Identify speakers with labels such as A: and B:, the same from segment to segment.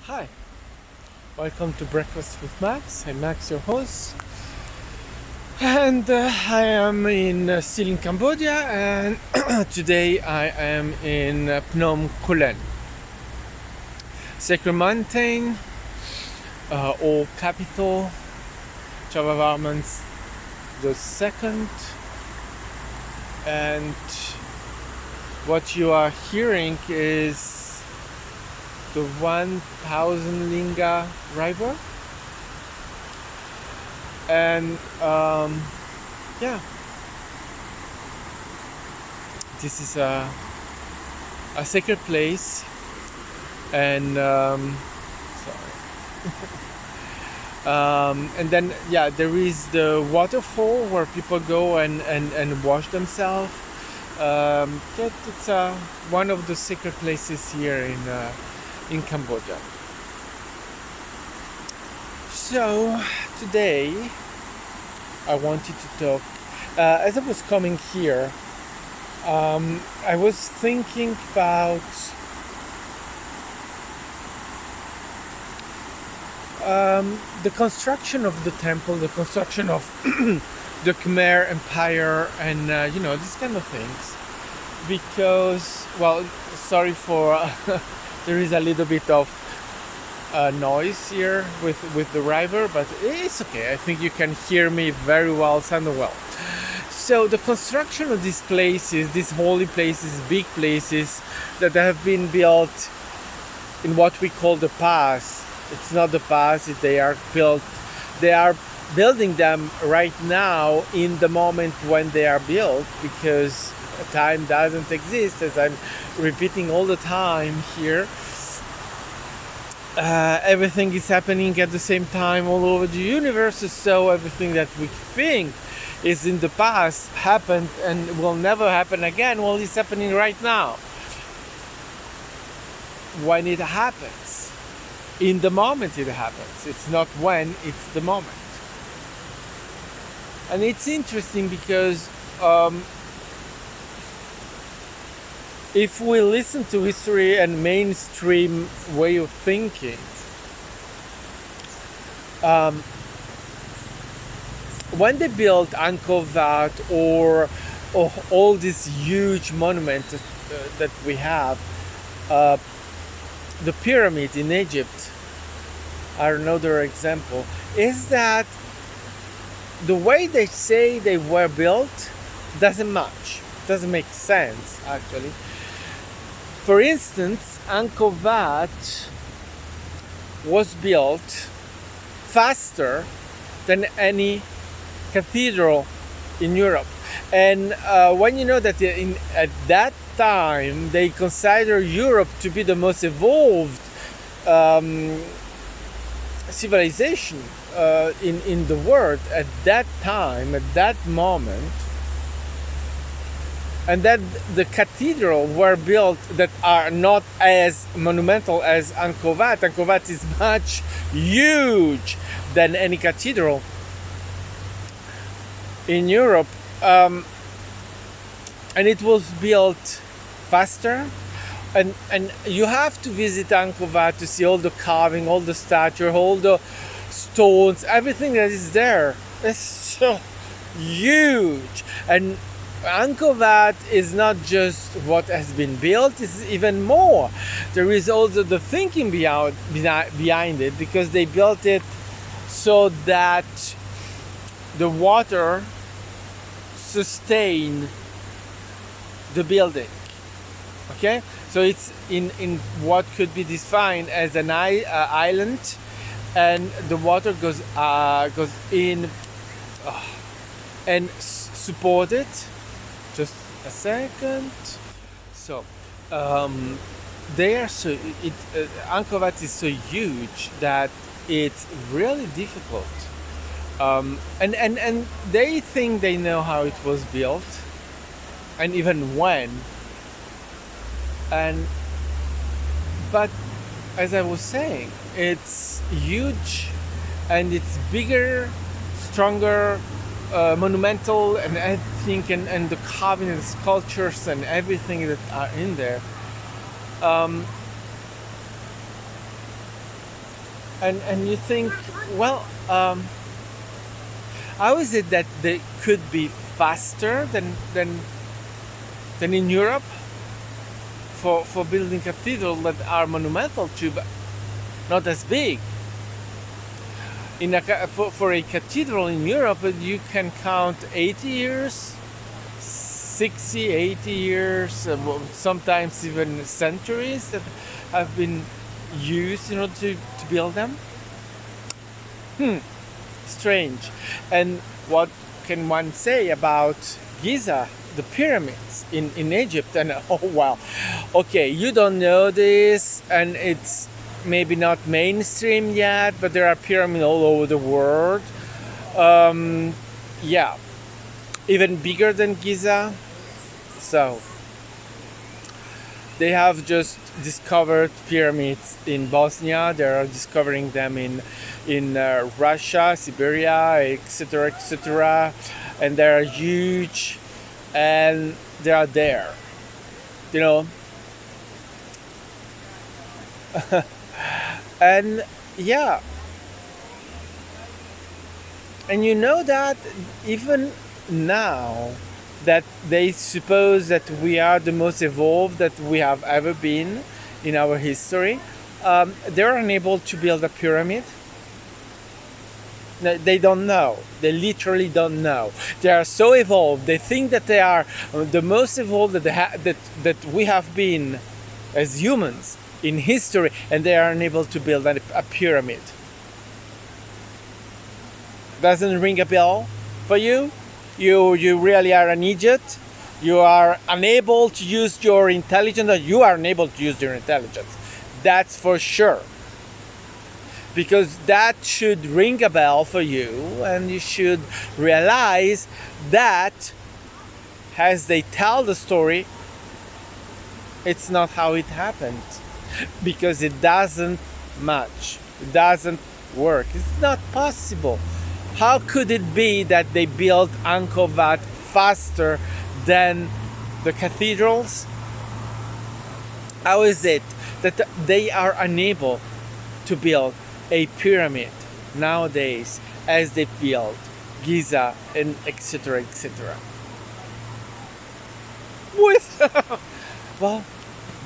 A: Hi, welcome to Breakfast with Max. I'm Max, your host, and I am still in Cambodia, and today I am in Phnom Kulen, Sacred Mountain, or capital, Java Varman's the second, and what you are hearing is the 1000 Linga River, and yeah, this is a sacred place, and and then yeah, there is the waterfall where people go and wash themselves. It's one of the sacred places here in Cambodia. So today I wanted to talk. As I was coming here, I was thinking about the construction of the temple, the construction of the Khmer Empire, and these kind of things. Because, well, sorry for there is a little bit of noise here with the river, but it's okay. I think you can hear me very well, sound well. So the construction of these places, these holy places, big places that have been built in what we call the past. It's not the past. They are built. They are building them right now in the moment when they are built, because time doesn't exist, as I'm repeating all the time here. Everything is happening at the same time all over the universe, so everything that we think is in the past happened and will never happen again. Well, it's happening right now. When it happens, in the moment it happens. It's not when, it's the moment. And it's interesting because if we listen to history and mainstream way of thinking, when they built Angkor Wat or all these huge monuments that we have, the pyramid in Egypt are another example, is that the way they say they were built doesn't match, doesn't make sense actually. For instance, Angkor Wat was built faster than any cathedral in Europe. And when you know that at that time they consider Europe to be the most evolved civilization in the world at that time, at that moment, and that the cathedrals were built that are not as monumental as Angkor Wat. Angkor Wat is much huge than any cathedral in Europe, and it was built faster. And you have to visit Angkor Wat to see all the carving, all the statue, all the stones, everything that is there. It's so huge. And Angkor Wat is not just what has been built, it's even more. There is also the thinking behind it, because they built it so that the water sustain the building. Okay, so it's in what could be defined as an island, and the water goes in and support it. Just a second. So they are so Angkor Wat is so huge that it's really difficult. And they think they know how it was built, and even when. But as I was saying, it's huge, and it's bigger, stronger, monumental, and everything, and the carving and sculptures and everything that are in there and you think, well, how is it that they could be faster than in Europe for building cathedrals that are monumental too, but not as big? For a cathedral in Europe, you can count 80 years, 60, 80 years, sometimes even centuries that have been used in order to build them. Strange. And what can one say about Giza, the pyramids in Egypt? And oh wow, okay, you don't know this, and it's maybe not mainstream yet, but there are pyramids all over the world. Yeah, even bigger than Giza. So they have just discovered pyramids in Bosnia. They are discovering them in Russia, Siberia, etc., etc. And they are huge, and they are there. You know. And yeah, and you know that even now that they suppose that we are the most evolved that we have ever been in our history, they're unable to build a pyramid. They don't know. They literally don't know. They are so evolved. They think that they are the most evolved that we have been as humans in history, and they are unable to build a pyramid. Doesn't ring a bell for you? You really are an idiot. You are unable to use your intelligence, or you are unable to use your intelligence. That's for sure. Because that should ring a bell for you, and you should realize that as they tell the story, it's not how it happened. Because it doesn't match. It doesn't work. It's not possible. How could it be that they built Angkor Wat faster than the cathedrals? How is it that they are unable to build a pyramid nowadays as they build Giza and etc., etc.? Well,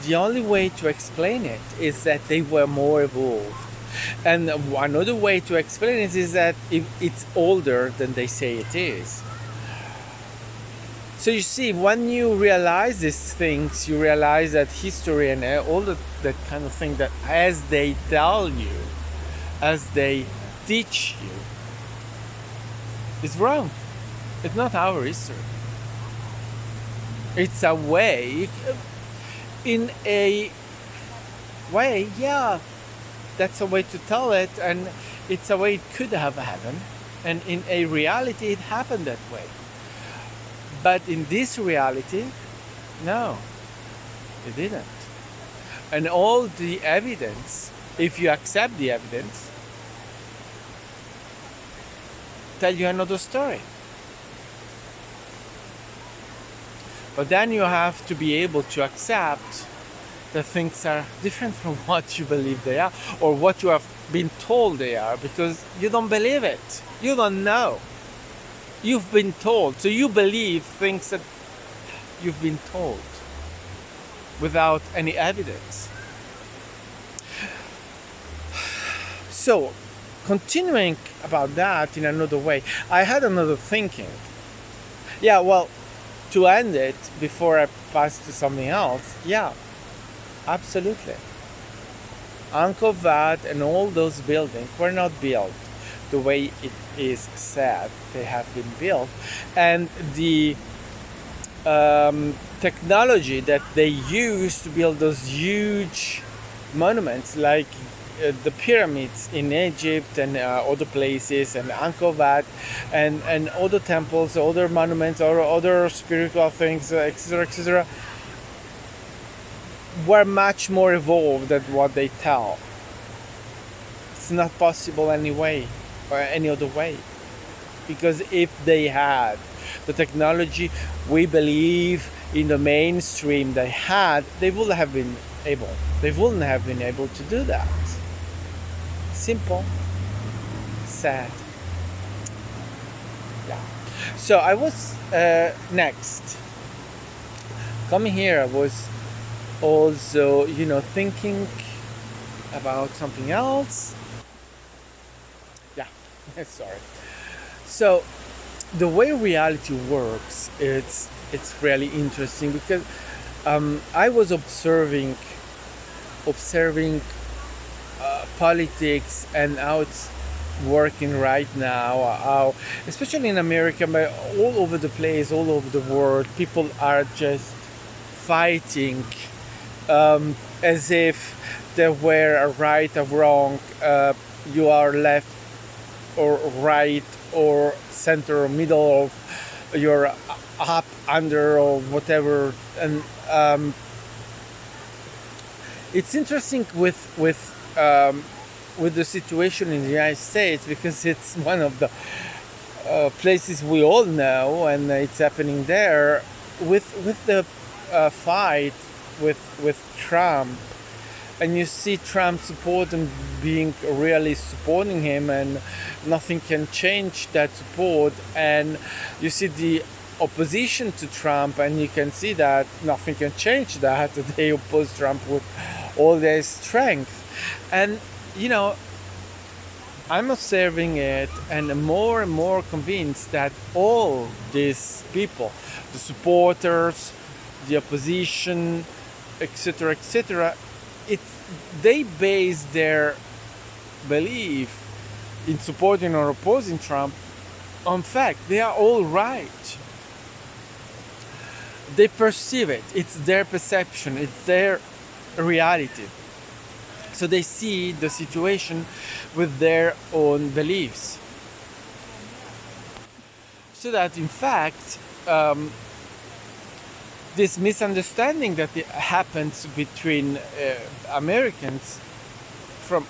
A: the only way to explain it is that they were more evolved. And another way to explain it is that it's older than they say it is. So you see, when you realize these things, you realize that history and all that kind of thing, that as they tell you, as they teach you, is wrong. It's not our history. It's a way, in a way, yeah, that's a way to tell it, and it's a way it could have happened, and in a reality it happened that way. But in this reality, no, it didn't. And all the evidence, if you accept the evidence, tell you another story. But then you have to be able to accept that things are different from what you believe they are, or what you have been told they are, because you don't believe it. You don't know. You've been told, so you believe things that you've been told without any evidence. So, continuing about that in another way, I had another thinking. Yeah, well, to end it before I pass to something else, yeah, absolutely. Angkor Wat and all those buildings were not built the way it is said they have been built, and the technology that they use to build those huge monuments, like the pyramids in Egypt and other places, and Angkor Wat, and other temples, other monuments, or other spiritual things, etc., etc., were much more evolved than what they tell. It's not possible anyway, or any other way. Because if they had the technology we believe in the mainstream they had, they would have been able. They wouldn't have been able to do that. Simple, sad. Yeah. So I was next coming here. I was also, thinking about something else. Yeah, sorry. So the way reality works, it's really interesting because I was observing politics and how it's working right now, how, especially in America, but all over the place, all over the world, people are just fighting as if there were a right or wrong, you are left or right or center or middle, of you're up, under, or whatever. And it's interesting with the situation in the United States, because it's one of the places we all know, and it's happening there with the fight with Trump. And you see Trump supporting, being really supporting him, and nothing can change that support. And you see the opposition to Trump, and you can see that nothing can change that. They oppose Trump with all their strength. And I'm observing it, and more convinced that all these people, the supporters, the opposition, etc., they base their belief in supporting or opposing Trump on fact. They are all right. They perceive it. It's their perception. It's their reality. So they see the situation with their own beliefs. So that in fact, this misunderstanding that happens between Americans from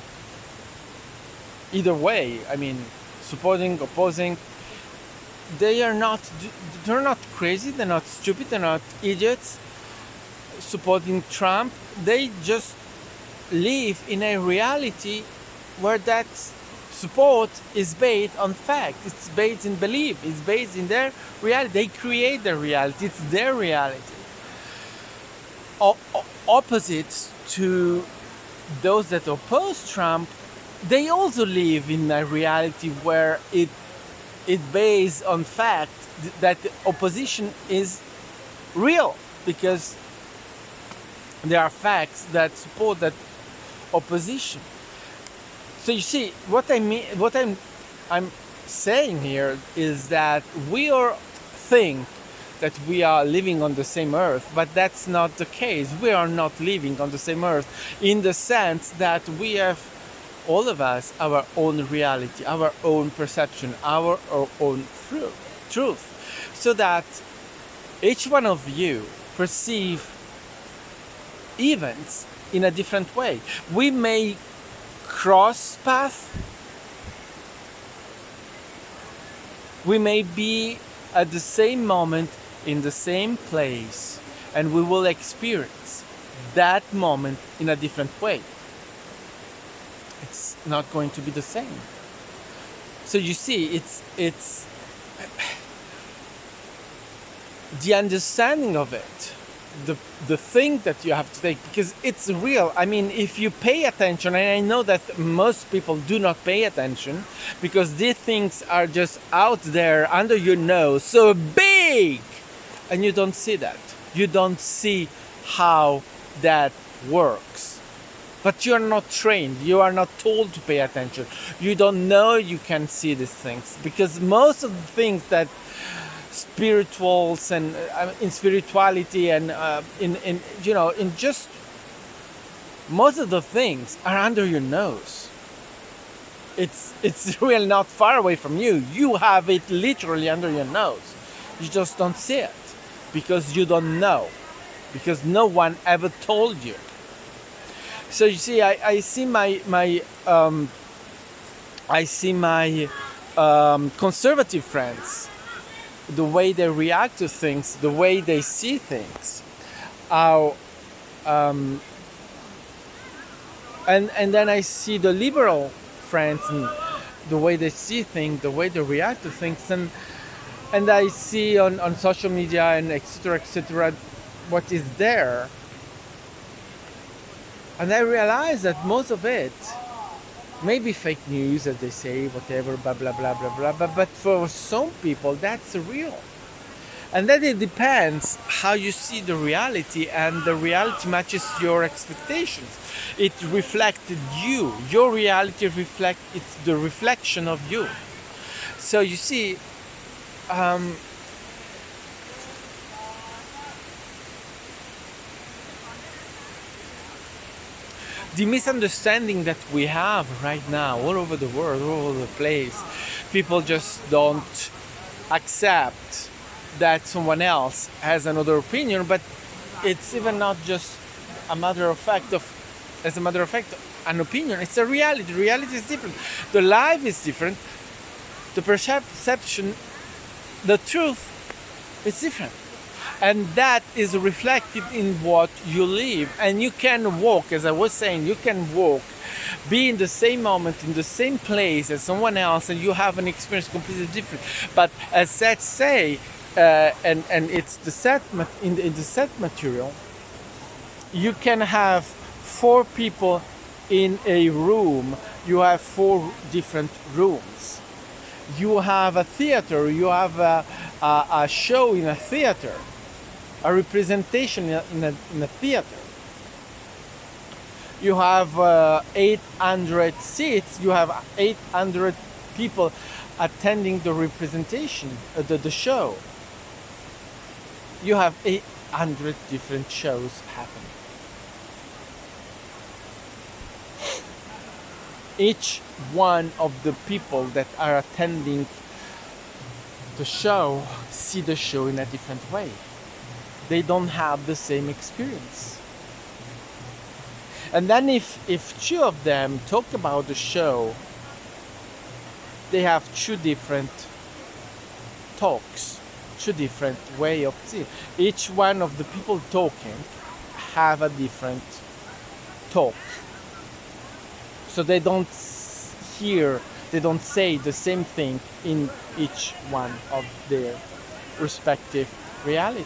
A: either way, I mean, supporting, opposing, they're not crazy, they're not stupid, they're not idiots supporting Trump. They just live in a reality where that support is based on fact, it's based in belief, it's based in their reality. They create their reality, it's their reality. Opposite to those that oppose Trump, they also live in a reality where it based on fact, that the opposition is real, because there are facts that support that opposition. So you see, what I mean, what I'm saying here is that we all think that we are living on the same earth, but that's not the case. We are not living on the same earth, in the sense that we have, all of us, our own reality, our own perception, our own truth, so that each one of you perceive events in a different way. We may cross paths, we may be at the same moment in the same place, and we will experience that moment in a different way. It's not going to be the same. So you see, it's the understanding of it, the thing that you have to take, because it's real. I mean, if you pay attention, and I know that most people do not pay attention, because these things are just out there under your nose, so big, and you don't see that. You don't see how that works. But you are not trained, you are not told to pay attention. You don't know you can see these things, because most of the things that spirituals and in spirituality and in just most of the things are under your nose. It's really not far away from you. You have it literally under your nose. You just don't see it because you don't know, because no one ever told you. So you see, I see my conservative friends, the way they react to things, the way they see things, how and then I see the liberal friends and the way they see things, the way they react to things, and I see on social media and etc., what is there, and I realize that most of it may be fake news, as they say, whatever, blah blah blah blah blah. But for some people, that's real. And then it depends how you see the reality, and the reality matches your expectations. It reflected you. Your reality it's the reflection of you. So you see, the misunderstanding that we have right now all over the world, all over the place, people just don't accept that someone else has another opinion, but it's even not just a matter of fact an opinion. It's a reality. Reality is different. The life is different. The perception, the truth is different. And that is reflected in what you live. And you can walk, as I was saying, you can walk, be in the same moment, in the same place as someone else, and you have an experience completely different. But as Seth say, and it's the set in the set material, you can have 4 people in a room. You have 4 different rooms. You have a theater. You have a show in a theater, a representation in a theater. You have 800 seats. You have 800 people attending the representation, the show. You have 800 different shows happening. Each one of the people that are attending the show see the show in a different way. They don't have the same experience. And then if 2 of them talk about the show, they have 2 different talks, 2 different way of seeing. Each one of the people talking have a different talk. So they don't say the same thing in each one of their respective reality.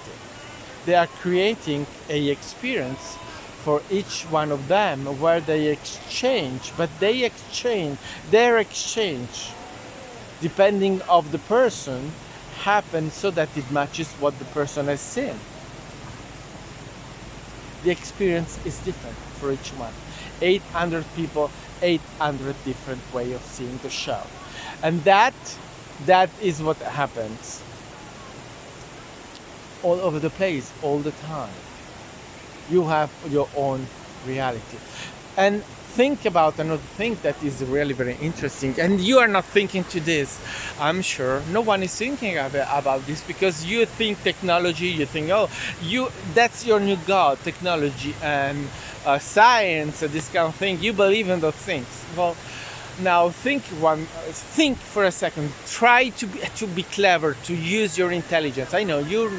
A: They are creating a experience for each one of them where they exchange, but their exchange, depending of the person, happens so that it matches what the person has seen. The experience is different for each one. 800 people, 800 different way of seeing the show. And that is what happens all over the place, all the time. You have your own reality. And think about another thing that is really very interesting, and you are not thinking to this, I'm sure no one is thinking about this, because you think technology, you think, that's your new god, technology and science and this kind of thing. You believe in those things. Well, now think for a second. Try to be clever, to use your intelligence. I know you're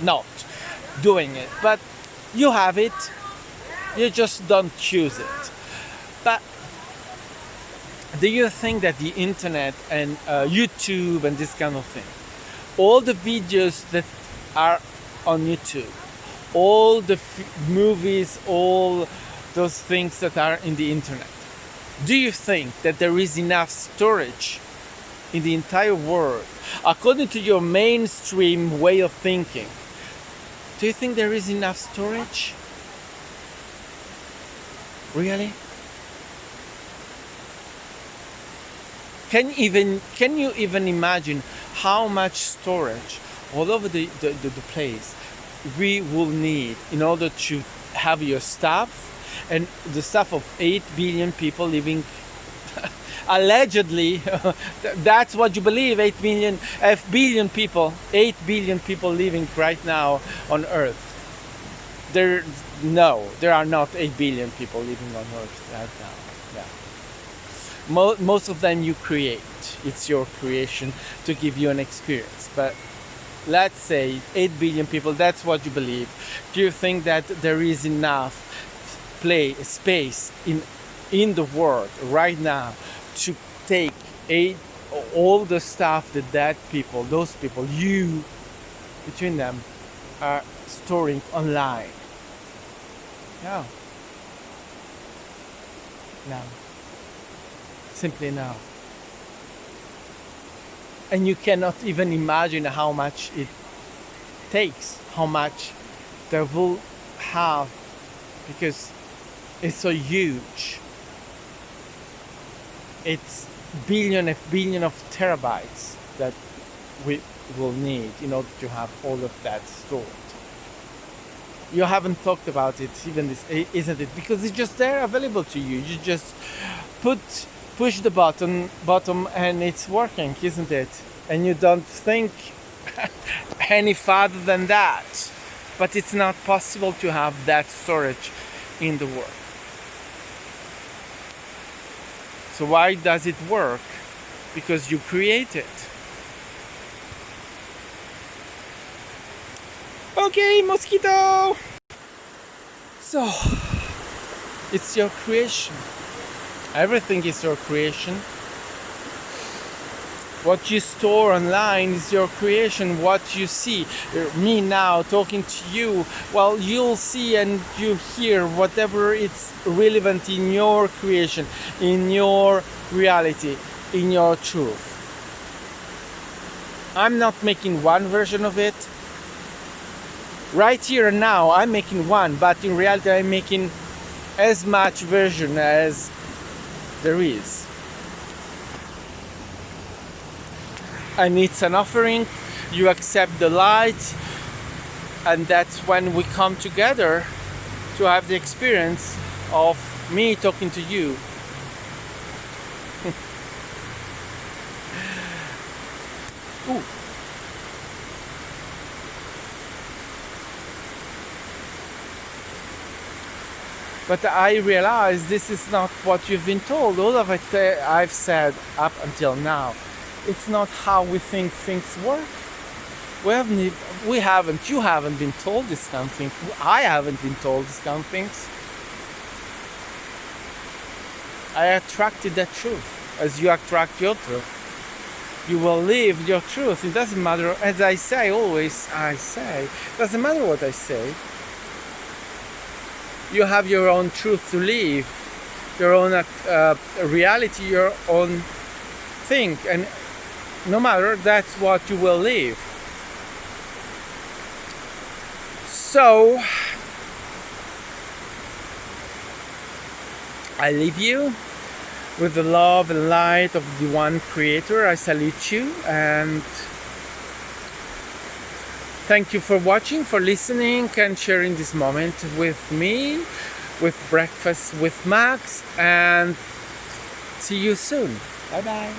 A: not doing it, but you have it. You just don't choose it. But do you think that the internet and YouTube and this kind of thing, all the videos that are on YouTube, all the movies, all those things that are in the internet, do you think that there is enough storage in the entire world, according to your mainstream way of thinking? Do you think there is enough storage? Really? Can you even imagine how much storage all over the place we will need in order to have your stuff and the stuff of 8 billion people living allegedly? That's what you believe, 8 billion people living right now on Earth. There are not 8 billion people living on Earth right now. Yeah. Most of them you create. It's your creation to give you an experience. But let's say 8 billion people, that's what you believe. Do you think that there is enough space in the world right now to take all the stuff that people, those people, you, between them, are storing online. Now. Now. Simply now. And you cannot even imagine how much it takes, how much they will have, because it's so huge. It's billion of terabytes that we will need in order to have all of that stored. You haven't talked about it, even this, isn't it? Because it's just there, available to you. You just push the button and it's working, isn't it? And you don't think any farther than that. But it's not possible to have that storage in the world. So why does it work? Because you create it. Okay, mosquito! So, it's your creation. Everything is your creation. What you store online is your creation. What you see, me now talking to you, well, you'll see and you hear whatever it's relevant in your creation, in your reality, in your truth. I'm not making one version of it. Right here and now, I'm making one, but in reality, I'm making as much version as there is. And it's an offering. You accept the light, and that's when we come together to have the experience of me talking to you. Ooh. But I realize this is not what you've been told. All of it I've said up until now, it's not how we think things work. You haven't been told this kind of thing. I haven't been told this kind of things. I attracted that truth. As you attract your truth, you will live your truth. It doesn't matter, as I say always, it doesn't matter what I say. You have your own truth to live, your own reality, your own thing, and no matter, that's what you will live. So I leave you with the love and light of the one Creator. I salute you and thank you for watching, for listening and sharing this moment with me, with Breakfast with Max, and see you soon. Bye bye.